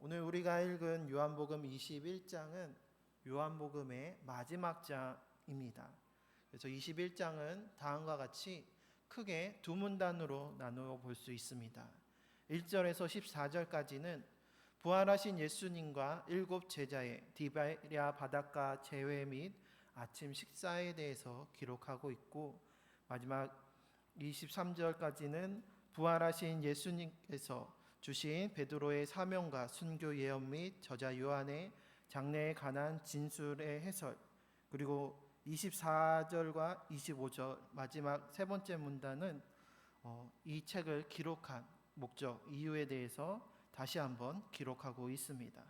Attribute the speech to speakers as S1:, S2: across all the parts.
S1: 오늘 우리가 읽은 요한복음 21장은 요한복음의 마지막 장입니다. 그래서 21장은 다음과 같이 크게 두 문단으로 나누어 볼 수 있습니다. 1절에서 14절까지는 부활하신 예수님과 일곱 제자의 디베랴 바닷가 제회 및 아침 식사에 대해서 기록하고 있고, 마지막 23절까지는 부활하신 예수님께서 주신 베드로의 사명과 순교 예언 및 저자 요한의 장래에 관한 진술의 해설, 그리고 24절과 25절 마지막 세 번째 문단은 이 책을 기록한 목적, 이유에 대해서 다시 한번 기록하고 있습니다.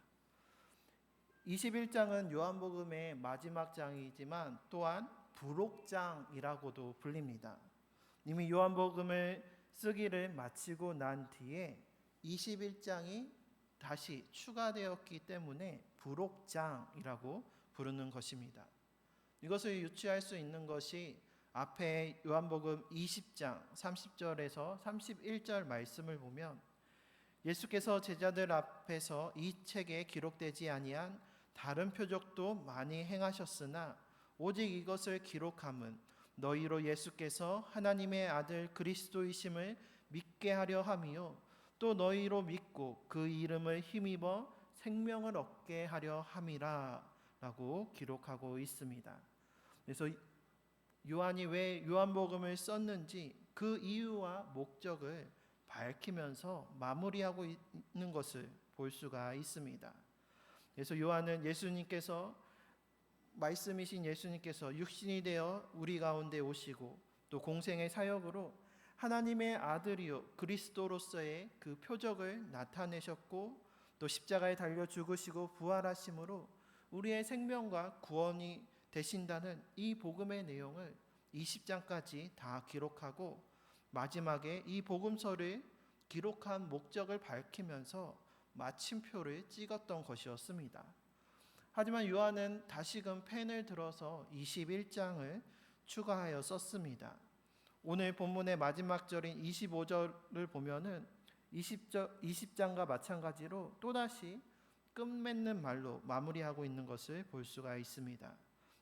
S1: 21장은 요한복음의 마지막 장이지만 또한 부록장이라고도 불립니다. 이미 요한복음을 쓰기를 마치고 난 뒤에 21장이 다시 추가되었기 때문에 부록장이라고 부르는 것입니다. 이것을 유추할 수 있는 것이 앞에 요한복음 20장 30절에서 31절 말씀을 보면 예수께서 제자들 앞에서 이 책에 기록되지 아니한 다른 표적도 많이 행하셨으나 오직 이것을 기록함은 너희로 예수께서 하나님의 아들 그리스도이심을 믿게 하려 함이요 또 너희로 믿고 그 이름을 힘입어 생명을 얻게 하려 함이라 라고 기록하고 있습니다. 그래서 요한이 왜 요한복음을 썼는지 그 이유와 목적을 밝히면서 마무리하고 있는 것을 볼 수가 있습니다. 그래서 요한은 말씀이신 예수님께서 육신이 되어 우리 가운데 오시고 또 공생의 사역으로 하나님의 아들이요 그리스도로서의 그 표적을 나타내셨고 또 십자가에 달려 죽으시고 부활하심으로 우리의 생명과 구원이 되신다는 이 복음의 내용을 20장까지 다 기록하고 마지막에 이 복음서를 기록한 목적을 밝히면서 마침표를 찍었던 것이었습니다. 하지만 요한은 다시금 펜을 들어서 21장을 추가하여 썼습니다. 오늘 본문의 마지막 절인 25절을 보면은 20장과 마찬가지로 또다시 끝맺는 말로 마무리하고 있는 것을 볼 수가 있습니다.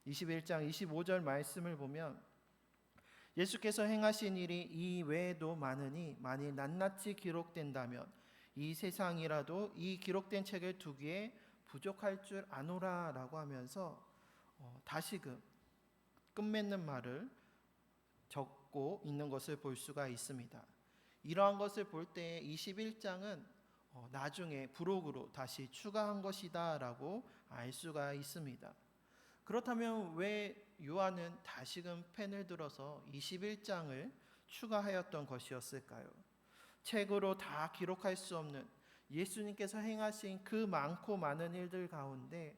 S1: 21장 25절 말씀을 보면 예수께서 행하신 일이 이 외에도 많으니 만일 낱낱이 기록된다면 이 세상이라도 이 기록된 책을 두기에 부족할 줄 아노라 라고 하면서 다시금 끝맺는 말을 적고 있는 것을 볼 수가 있습니다. 이러한 것을 볼 때 21장은 나중에 부록으로 다시 추가한 것이다 라고 알 수가 있습니다. 그렇다면 왜 요한은 다시금 펜을 들어서 21장을 추가하였던 것이었을까요? 책으로 다 기록할 수 없는 예수님께서 행하신 그 많고 많은 일들 가운데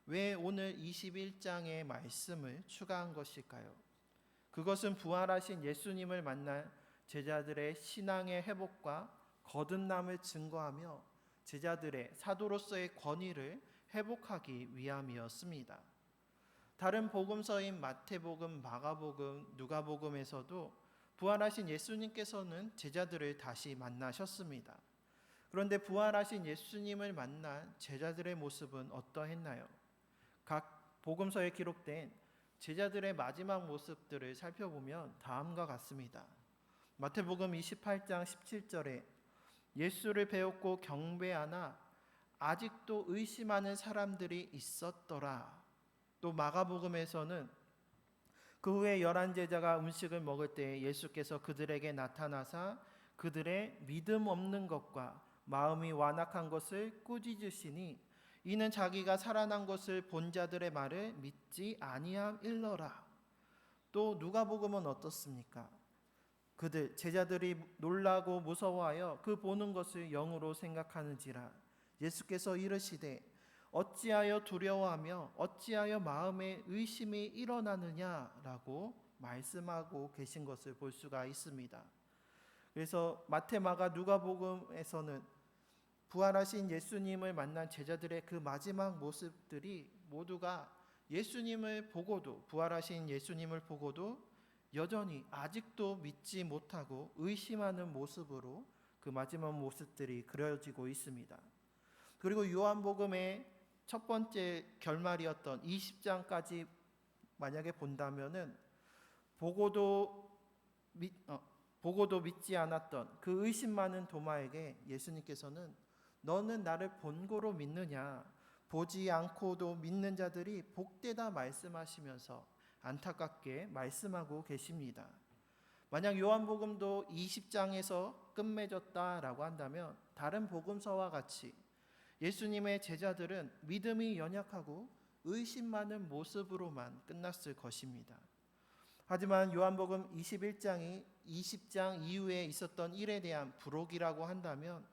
S1: 왜 오늘 21장의 말씀을 추가한 것일까요? 그것은 부활하신 예수님을 만난 제자들의 신앙의 회복과 거듭남을 증거하며 제자들의 사도로서의 권위를 회복하기 위함이었습니다. 다른 복음서인 마태복음, 마가복음, 누가복음에서도 부활하신 예수님께서는 제자들을 다시 만나셨습니다. 그런데 부활하신 예수님을 만난 제자들의 모습은 어떠했나요? 각 복음서에 기록된 제자들의 마지막 모습들을 살펴보면 다음과 같습니다. 마태복음 28장 17절에 예수를 배웠고 경배하나 아직도 의심하는 사람들이 있었더라. 또 마가복음에서는 그 후에 11제자가 음식을 먹을 때 예수께서 그들에게 나타나사 그들의 믿음 없는 것과 마음이 완악한 것을 꾸짖으시니 이는 자기가 살아난 것을 본 자들의 말을 믿지 아니함일러라. 또 누가복음은 어떻습니까? 그들 제자들이 놀라고 무서워하여 그 보는 것을 영으로 생각하는지라 예수께서 이르시되 어찌하여 두려워하며 어찌하여 마음에 의심이 일어나느냐라고 말씀하고 계신 것을 볼 수가 있습니다. 그래서 마태, 마가, 누가복음에서는 부활하신 예수님을 만난 제자들의 그 마지막 모습들이 모두가 예수님을 보고도 부활하신 예수님을 보고도 여전히 아직도 믿지 못하고 의심하는 모습으로 그 마지막 모습들이 그려지고 있습니다. 그리고 요한복음의 첫 번째 결말이었던 20장까지 만약에 본다면은 보고도 믿지 않았던 그 의심 많은 도마에게 예수님께서는 너는 나를 본고로 믿느냐, 보지 않고도 믿는 자들이 복되다 말씀하시면서 안타깝게 말씀하고 계십니다. 만약 요한복음도 20장에서 끝맺었다라고 한다면 다른 복음서와 같이 예수님의 제자들은 믿음이 연약하고 의심 많은 모습으로만 끝났을 것입니다. 하지만 요한복음 21장이 20장 이후에 있었던 일에 대한 부록이라고 한다면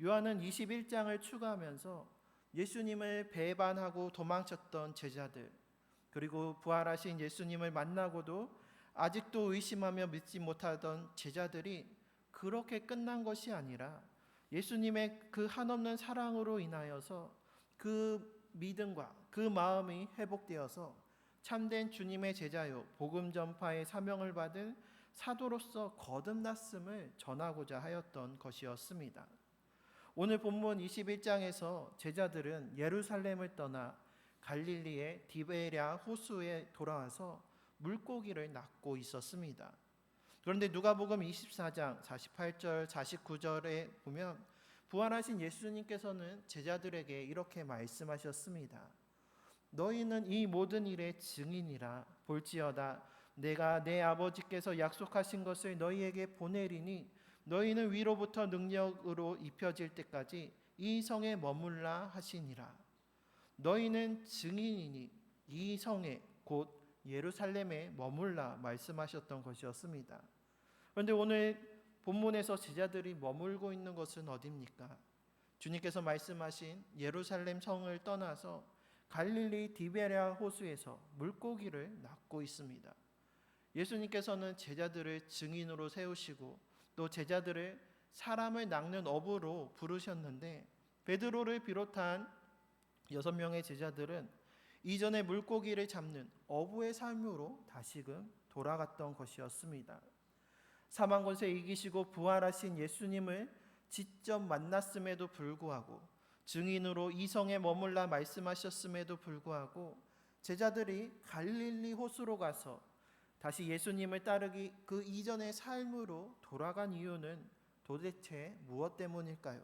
S1: 요한은 21장을 추가하면서 예수님을 배반하고 도망쳤던 제자들, 그리고 부활하신 예수님을 만나고도 아직도 의심하며 믿지 못하던 제자들이 그렇게 끝난 것이 아니라 예수님의 그 한없는 사랑으로 인하여서 그 믿음과 그 마음이 회복되어서 참된 주님의 제자요 복음 전파의 사명을 받은 사도로서 거듭났음을 전하고자 하였던 것이었습니다. 오늘 본문 21장에서 제자들은 예루살렘을 떠나 갈릴리의 디베랴 호수에 돌아와서 물고기를 낚고 있었습니다. 그런데 누가복음 24장 48절 49절에 보면 부활하신 예수님께서는 제자들에게 이렇게 말씀하셨습니다. 너희는 이 모든 일의 증인이라. 볼지어다 내가 내 아버지께서 약속하신 것을 너희에게 보내리니 너희는 위로부터 능력으로 입혀질 때까지 이 성에 머물라 하시니라. 너희는 증인이니 이 성에 곧 예루살렘에 머물라 말씀하셨던 것이었습니다. 그런데 오늘 본문에서 제자들이 머물고 있는 것은 어디입니까? 주님께서 말씀하신 예루살렘 성을 떠나서 갈릴리 디베랴 호수에서 물고기를 낚고 있습니다. 예수님께서는 제자들을 증인으로 세우시고 또 제자들을 사람을 낚는 어부로 부르셨는데 베드로를 비롯한 6명의 제자들은 이전에 물고기를 잡는 어부의 삶으로 다시금 돌아갔던 것이었습니다. 사망 권세 이기시고 부활하신 예수님을 직접 만났음에도 불구하고 증인으로 이 성에 머물라 말씀하셨음에도 불구하고 제자들이 갈릴리 호수로 가서 다시 예수님을 따르기 그 이전의 삶으로 돌아간 이유는 도대체 무엇 때문일까요?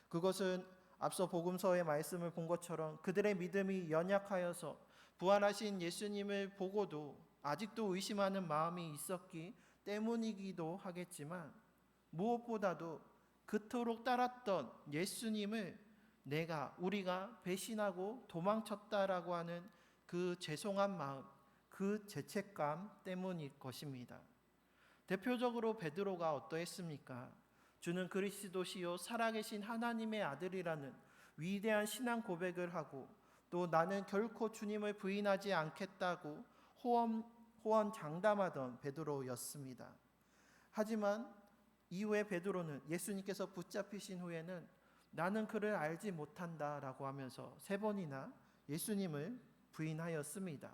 S1: 그것은 앞서 복음서의 말씀을 본 것처럼 그들의 믿음이 연약하여서 부활하신 예수님을 보고도 아직도 의심하는 마음이 있었기 때문이기도 하겠지만 무엇보다도 그토록 따랐던 예수님을 우리가 배신하고 도망쳤다라고 하는 그 죄송한 마음, 그 죄책감 때문일 것입니다. 대표적으로 베드로가 어떠했습니까? 주는 그리스도시요 살아계신 하나님의 아들이라는 위대한 신앙 고백을 하고 또 나는 결코 주님을 부인하지 않겠다고 호언장담하던 베드로였습니다. 하지만 이후에 베드로는 예수님께서 붙잡히신 후에는 나는 그를 알지 못한다라고 하면서 3번이나 예수님을 부인하였습니다.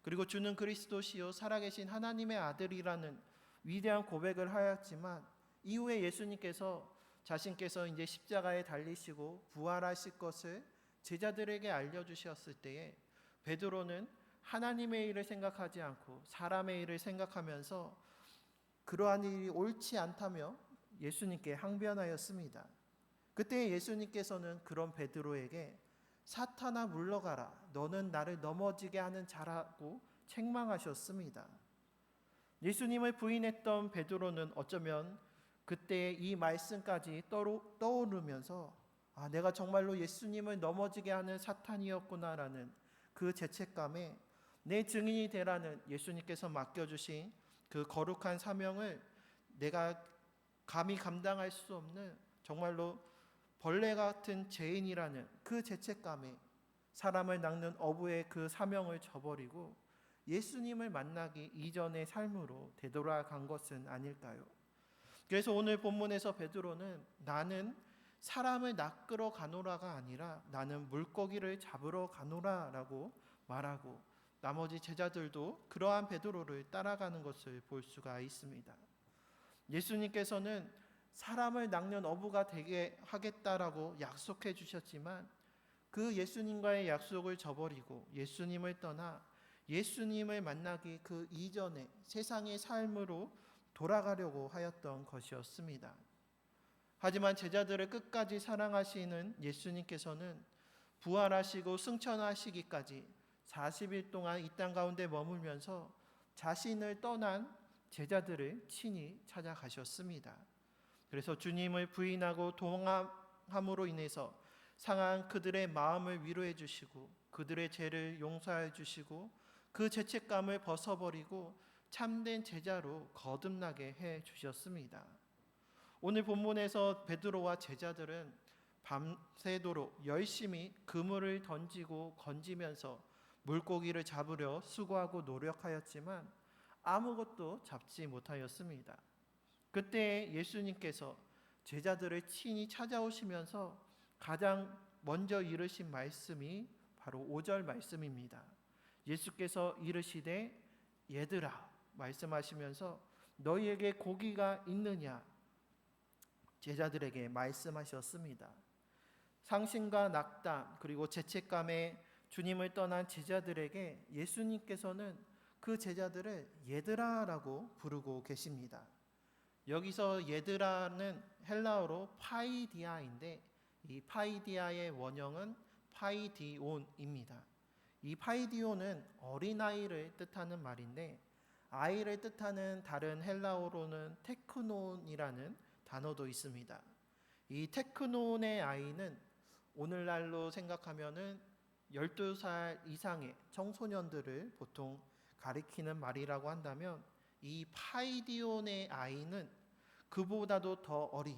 S1: 그리고 주는 그리스도시요 살아계신 하나님의 아들이라는 위대한 고백을 하였지만 이후에 예수님께서 자신께서 이제 십자가에 달리시고 부활하실 것을 제자들에게 알려주셨을 때에 베드로는 하나님의 일을 생각하지 않고 사람의 일을 생각하면서 그러한 일이 옳지 않다며 예수님께 항변하였습니다. 그때 예수님께서는 그런 베드로에게 사탄아 물러가라 너는 나를 넘어지게 하는 자라고 책망하셨습니다. 예수님을 부인했던 베드로는 어쩌면 그때 이 말씀까지 떠오르면서 내가 정말로 예수님을 넘어지게 하는 사탄이었구나라는 그 죄책감에 내 증인이 되라는 예수님께서 맡겨주신 그 거룩한 사명을 내가 감히 감당할 수 없는 정말로 벌레 같은 죄인이라는 그 죄책감에 사람을 낚는 어부의 그 사명을 저버리고 예수님을 만나기 이전의 삶으로 되돌아간 것은 아닐까요? 그래서 오늘 본문에서 베드로는 나는 사람을 낚으러 가노라가 아니라 나는 물고기를 잡으러 가노라라고 말하고 나머지 제자들도 그러한 베드로를 따라가는 것을 볼 수가 있습니다. 예수님께서는 사람을 낚는 어부가 되게 하겠다라고 약속해 주셨지만 그 예수님과의 약속을 저버리고 예수님을 떠나 예수님을 만나기 그 이전에 세상의 삶으로 돌아가려고 하였던 것이었습니다. 하지만 제자들을 끝까지 사랑하시는 예수님께서는 부활하시고 승천하시기까지 40일 동안 이 땅 가운데 머물면서 자신을 떠난 제자들을 친히 찾아가셨습니다. 그래서 주님을 부인하고 동함으로 인해서 상한 그들의 마음을 위로해 주시고 그들의 죄를 용서해 주시고 그 죄책감을 벗어버리고 참된 제자로 거듭나게 해 주셨습니다. 오늘 본문에서 베드로와 제자들은 밤새도록 열심히 그물을 던지고 건지면서 물고기를 잡으려 수고하고 노력하였지만 아무것도 잡지 못하였습니다. 그때 예수님께서 제자들을 친히 찾아오시면서 가장 먼저 이르신 말씀이 바로 5절 말씀입니다. 예수께서 이르시되 얘들아 말씀하시면서 너희에게 고기가 있느냐 제자들에게 말씀하셨습니다. 상심과 낙담 그리고 죄책감에 주님을 떠난 제자들에게 예수님께서는 그 제자들을 얘들아라고 부르고 계십니다. 여기서 얘들아는 헬라어로 파이디아인데 이 파이디아의 원형은 파이디온입니다. 이 파이디온은 어린아이를 뜻하는 말인데 아이를 뜻하는 다른 헬라어로는 테크논이라는 단어도 있습니다. 이 테크논의 아이는 오늘날로 생각하면은 12살 이상의 청소년들을 보통 가리키는 말이라고 한다면 이 파이디온의 아이는 그보다도 더 어린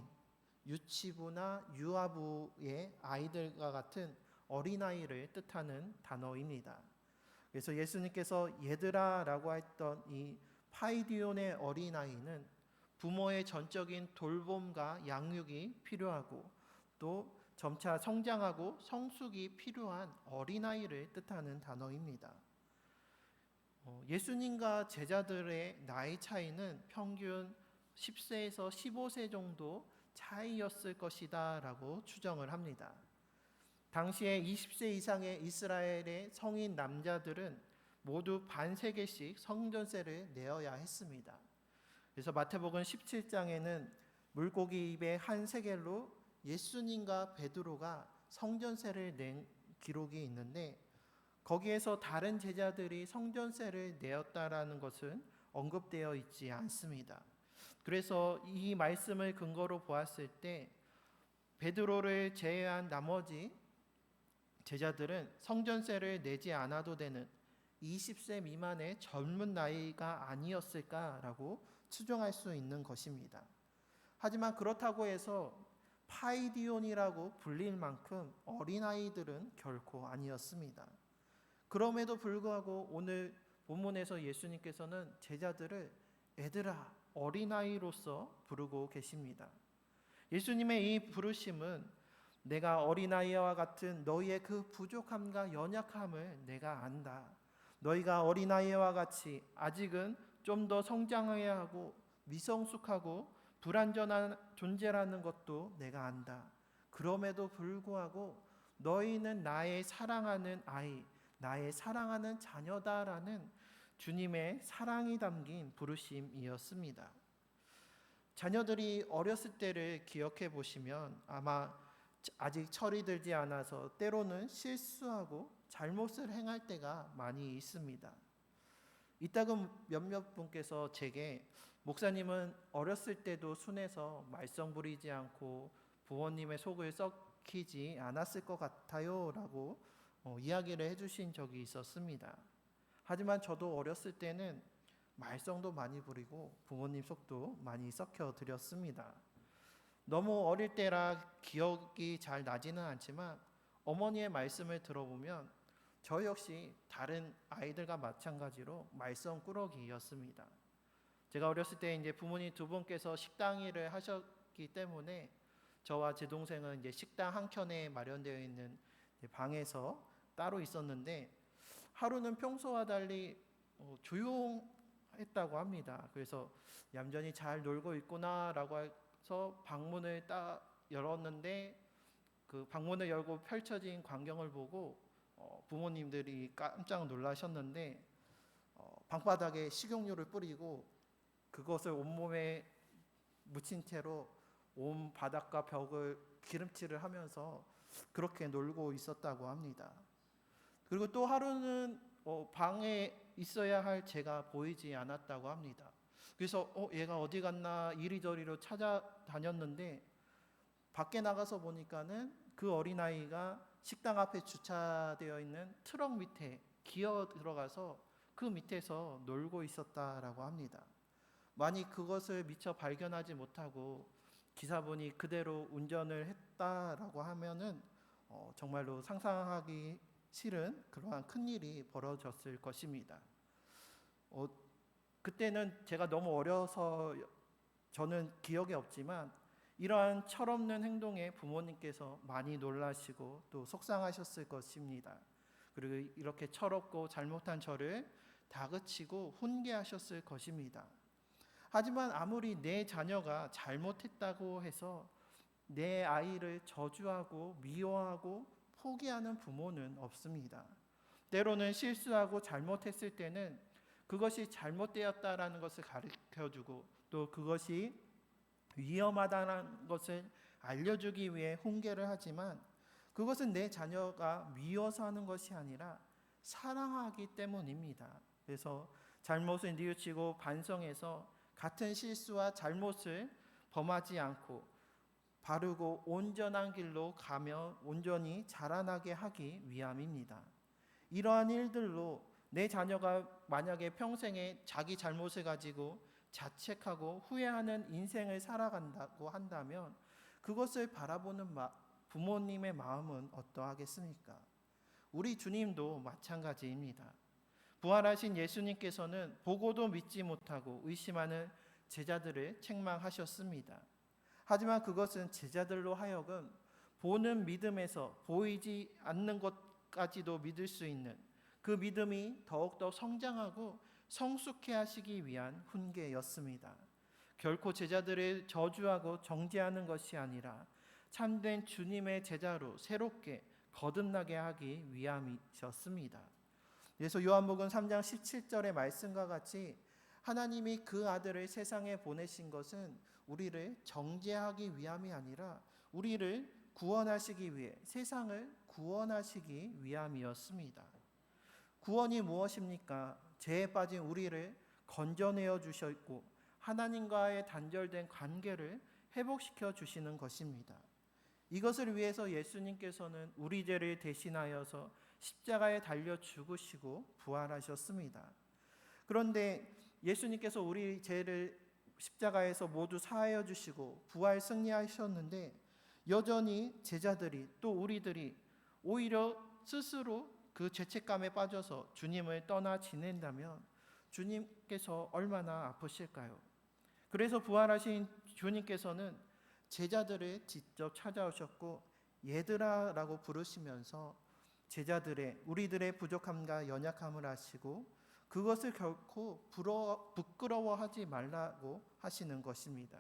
S1: 유치부나 유아부의 아이들과 같은 어린아이를 뜻하는 단어입니다. 그래서 예수님께서 얘들아라고 했던 이 파이디온의 어린아이는 부모의 전적인 돌봄과 양육이 필요하고 또 점차 성장하고 성숙이 필요한 어린아이를 뜻하는 단어입니다. 예수님과 제자들의 나이 차이는 평균 10세에서 15세 정도 차이였을 것이다 라고 추정을 합니다. 당시에 20세 이상의 이스라엘의 성인 남자들은 모두 반세겔씩 성전세를 내어야 했습니다. 그래서 마태복음 17장에는 물고기 입에 한 세겔로 예수님과 베드로가 성전세를 낸 기록이 있는데 거기에서 다른 제자들이 성전세를 내었다라는 것은 언급되어 있지 않습니다. 그래서 이 말씀을 근거로 보았을 때 베드로를 제외한 나머지 제자들은 성전세를 내지 않아도 되는 20세 미만의 젊은 나이가 아니었을까라고 추정할 수 있는 것입니다. 하지만 그렇다고 해서 파이디온이라고 불릴 만큼 어린아이들은 결코 아니었습니다. 그럼에도 불구하고 오늘 본문에서 예수님께서는 제자들을 애들아 어린아이로서 부르고 계십니다. 예수님의 이 부르심은 내가 어린아이와 같은 너희의 그 부족함과 연약함을 내가 안다. 너희가 어린아이와 같이 아직은 좀 더 성장해야 하고 미성숙하고 불완전한 존재라는 것도 내가 안다. 그럼에도 불구하고 너희는 나의 사랑하는 아이, 나의 사랑하는 자녀다라는 주님의 사랑이 담긴 부르심이었습니다. 자녀들이 어렸을 때를 기억해 보시면 아마 아직 철이 들지 않아서 때로는 실수하고 잘못을 행할 때가 많이 있습니다. 이따금 몇몇 분께서 제게 목사님은 어렸을 때도 순해서 말썽 부리지 않고 부모님의 속을 썩히지 않았을 것 같아요 라고 이야기를 해주신 적이 있었습니다. 하지만 저도 어렸을 때는 말썽도 많이 부리고 부모님 속도 많이 썩혀 드렸습니다. 너무 어릴 때라 기억이 잘 나지는 않지만 어머니의 말씀을 들어보면 저 역시 다른 아이들과 마찬가지로 말썽꾸러기였습니다. 제가 어렸을 때 이제 부모님 두 분께서 식당 일을 하셨기 때문에 저와 제 동생은 이제 식당 한 켠에 마련되어 있는 방에서 따로 있었는데 하루는 평소와 달리 조용했다고 합니다. 그래서 얌전히 잘 놀고 있구나라고 가서 방문을 딱 열었는데 그 방문을 열고 펼쳐진 광경을 보고 부모님들이 깜짝 놀라셨는데 방바닥에 식용유를 뿌리고 그것을 온몸에 묻힌 채로 온 바닥과 벽을 기름칠을 하면서 그렇게 놀고 있었다고 합니다. 그리고 또 하루는 방에 있어야 할 제가 보이지 않았다고 합니다. 그래서 얘가 어디 갔나 이리저리로 찾아다녔는데 밖에 나가서 보니까는 그 어린아이가 식당 앞에 주차되어 있는 트럭 밑에 기어 들어가서 그 밑에서 놀고 있었다라고 합니다. 만약 그것을 미처 발견하지 못하고 기사분이 그대로 운전을 했다라고 하면은 정말로 상상하기 싫은 그러한 큰 일이 벌어졌을 것입니다. 그때는 제가 너무 어려서 저는 기억이 없지만 이러한 철없는 행동에 부모님께서 많이 놀라시고 또 속상하셨을 것입니다. 그리고 이렇게 철없고 잘못한 저를 다그치고 훈계하셨을 것입니다. 하지만 아무리 내 자녀가 잘못했다고 해서 내 아이를 저주하고 미워하고 포기하는 부모는 없습니다. 때로는 실수하고 잘못했을 때는 그것이 잘못되었다라는 것을 가르쳐주고 또 그것이 위험하다는 것을 알려주기 위해 훈계를 하지만 그것은 내 자녀가 미워서 하는 것이 아니라 사랑하기 때문입니다. 그래서 잘못을 뉘우치고 반성해서 같은 실수와 잘못을 범하지 않고 바르고 온전한 길로 가며 온전히 자라나게 하기 위함입니다. 이러한 일들로 내 자녀가 만약에 평생에 자기 잘못을 가지고 자책하고 후회하는 인생을 살아간다고 한다면 그것을 바라보는 부모님의 마음은 어떠하겠습니까? 우리 주님도 마찬가지입니다. 부활하신 예수님께서는 보고도 믿지 못하고 의심하는 제자들을 책망하셨습니다. 하지만 그것은 제자들로 하여금 보는 믿음에서 보이지 않는 것까지도 믿을 수 있는 그 믿음이 더욱더 성장하고 성숙해 하시기 위한 훈계였습니다. 결코 제자들을 저주하고 정죄하는 것이 아니라 참된 주님의 제자로 새롭게 거듭나게 하기 위함이셨습니다. 그래서 요한복음 3장 17절의 말씀과 같이 하나님이 그 아들을 세상에 보내신 것은 우리를 정죄하기 위함이 아니라 우리를 구원하시기 위해 세상을 구원하시기 위함이었습니다. 구원이 무엇입니까? 죄에 빠진 우리를 건져내어 주셨고 하나님과의 단절된 관계를 회복시켜 주시는 것입니다. 이것을 위해서 예수님께서는 우리 죄를 대신하여서 십자가에 달려 죽으시고 부활하셨습니다. 그런데 예수님께서 우리 죄를 십자가에서 모두 사하여 주시고 부활 승리하셨는데 여전히 제자들이 또 우리들이 오히려 스스로 그 죄책감에 빠져서 주님을 떠나 지낸다면 주님께서 얼마나 아프실까요? 그래서 부활하신 주님께서는 제자들을 직접 찾아오셨고 얘들아라고 부르시면서 우리들의 부족함과 연약함을 아시고 그것을 결코 부끄러워하지 말라고 하시는 것입니다.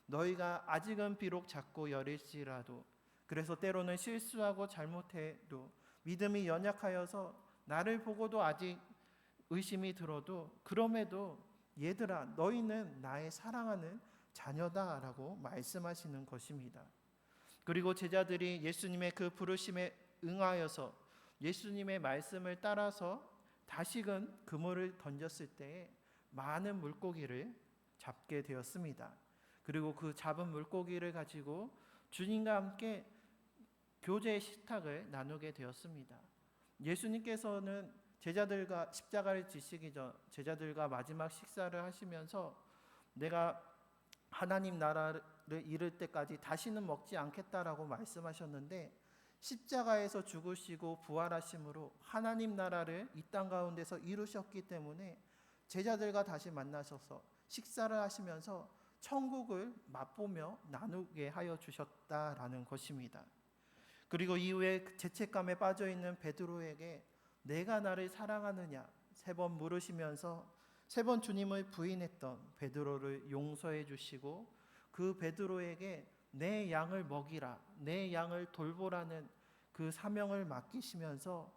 S1: 너희가 아직은 비록 작고 여릴지라도 그래서 때로는 실수하고 잘못해도 믿음이 연약하여서 나를 보고도 아직 의심이 들어도 그럼에도 얘들아 너희는 나의 사랑하는 자녀다라고 말씀하시는 것입니다. 그리고 제자들이 예수님의 그 부르심에 응하여서 예수님의 말씀을 따라서 다시금 그물을 던졌을 때에 많은 물고기를 잡게 되었습니다. 그리고 그 잡은 물고기를 가지고 주님과 함께 교제의 식탁을 나누게 되었습니다. 예수님께서는 제자들과 십자가를 지시기 전 제자들과 마지막 식사를 하시면서 내가 하나님 나라를 이룰 때까지 다시는 먹지 않겠다라고 말씀하셨는데 십자가에서 죽으시고 부활하심으로 하나님 나라를 이 땅 가운데서 이루셨기 때문에 제자들과 다시 만나셔서 식사를 하시면서 천국을 맛보며 나누게 하여 주셨다라는 것입니다. 그리고 이후에 죄책감에 빠져있는 베드로에게 내가 나를 사랑하느냐 3번 물으시면서 3번 주님을 부인했던 베드로를 용서해 주시고 그 베드로에게 내 양을 먹이라, 내 양을 돌보라는 그 사명을 맡기시면서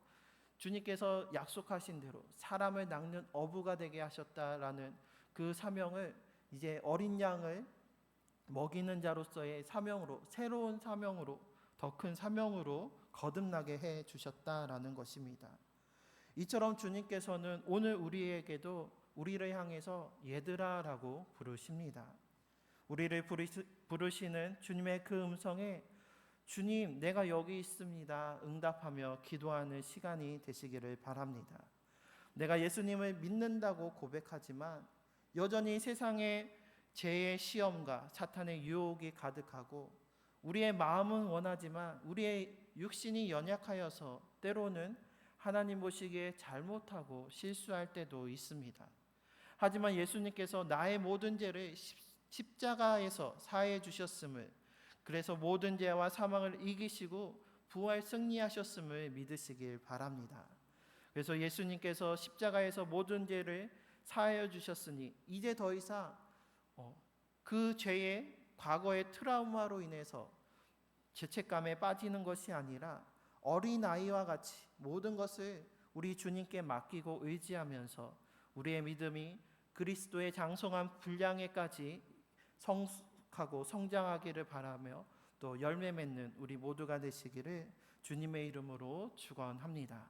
S1: 주님께서 약속하신 대로 사람을 낚는 어부가 되게 하셨다라는 그 사명을 이제 어린 양을 먹이는 자로서의 사명으로, 새로운 사명으로, 더 큰 사명으로 거듭나게 해 주셨다라는 것입니다. 이처럼 주님께서는 오늘 우리에게도 우리를 향해서 얘들아라고 부르십니다. 우리를 부르시는 주님의 그 음성에 주님, 내가 여기 있습니다 응답하며 기도하는 시간이 되시기를 바랍니다. 내가 예수님을 믿는다고 고백하지만 여전히 세상에 죄의 시험과 사탄의 유혹이 가득하고 우리의 마음은 원하지만 우리의 육신이 연약하여서 때로는 하나님 보시기에 잘못하고 실수할 때도 있습니다. 하지만 예수님께서 나의 모든 죄를 십자가에서 사해 주셨음을, 그래서 모든 죄와 사망을 이기시고 부활 승리하셨음을 믿으시길 바랍니다. 그래서 예수님께서 십자가에서 모든 죄를 사하여 주셨으니 이제 더 이상 그 죄의 과거의 트라우마로 인해서 죄책감에 빠지는 것이 아니라 어린아이와 같이 모든 것을 우리 주님께 맡기고 의지하면서 우리의 믿음이 그리스도의 장성한 분량에까지 성숙하고 성장하기를 바라며 또 열매 맺는 우리 모두가 되시기를 주님의 이름으로 축원합니다.